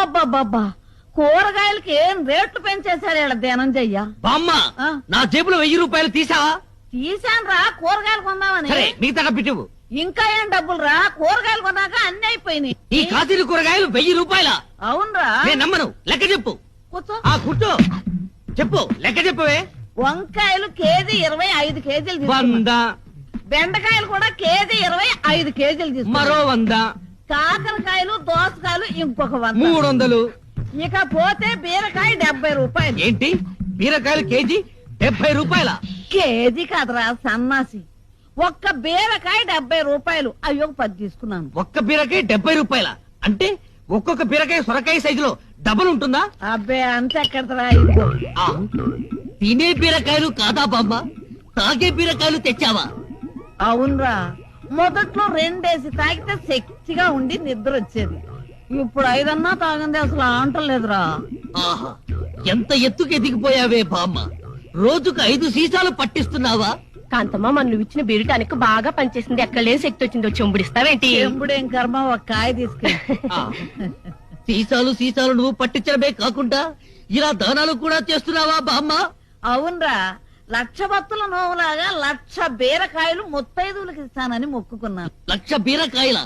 అబ్బబ్బబ్బబ్బా కూరగాయలకి ఏం రేట్లు పెంచేశారు ఇలా ధనంజయ్య. బామ్మ ఆ? నా జేబులో 1000 రూపాయలు తీసావా? తీశాను రా కూరగాయలు కొందామని. సరే మిగతా డబ్బిటివు. ఇంకా ఏం డబ్బులు రా, కూరగాయలు కొన్నాక అన్ని అయిపోయినాయి. ఈ కాశీలు కూరగాయలు 1000 రూపాయల? అవునరా. నేను నమ్మను, లెక్క చెప్పు. కూర్చో. కూర్చో, చెప్పు, లెక్క చెప్పవే. వంకాయలు కేజీ 25 కేజీలు తీసుకున్నా. 100. బెండకాయలు కూడా కేజీ 25 కేజీలు తీసుకున్నా. మరో 100. కాకరకాయలు దోసకాయలు ఇంకొక 100. 300. ఇక పోతే బీరకాయ 70 రూపాయలు. ఏంటి, బీరకాయలు కేజీ 70 రూపాయల? కేజీ కాదురా సన్నాసి, ఒక్క బీరకాయ 70 రూపాయలు. అయ్యో 10 తీసుకున్నాను. ఒక్క బీరకాయ 70 రూపాయల అంటే ఒక్కొక్క బీరకాయ సొరకాయ సైజులో డబుల్ ఉంటుందా? అబ్బే అంత ఎక్కడరా. ఇదిగో ఆ, తినే బీరకాయలు కాదా బామ్మ, తాగే బీరకాయలు తెచ్చావా? అవునరా, మొదట్లో 2 తాగితే శక్తిగా ఉండి నిద్ర వచ్చేది. ఇప్పుడు 5 అన్నా తాగింది అసలు అంటలేదురా. ఆహా, ఎంత ఎత్తుకు ఎదిగిపోయావే బామ్మ, రోజుకు 5 సీసాలు పట్టిస్తున్నావా? కాంతమ్మ మన నువ్వు ఇచ్చిన బీరుటానికి బాగా పనిచేసింది. ఎక్కడ లేని శక్తి వచ్చిందో చెంబుడిస్తావేంటి? ఎప్పుడేం కర్మ, ఒక కాయ తీసుకెళ్ళి. ఆ, సీసాలు నువ్వు పట్టించడమే కాకుండా ఇలా దానాలు కూడా చేస్తున్నావా బామ్మ? అవునరా, 1,00,000 భక్తుల నోవులాగా 1,00,000 బీరకాయలు ముత్తైదువులకు ఇస్తానని మొక్కుకున్నాను. 1,00,000 బీరకాయల?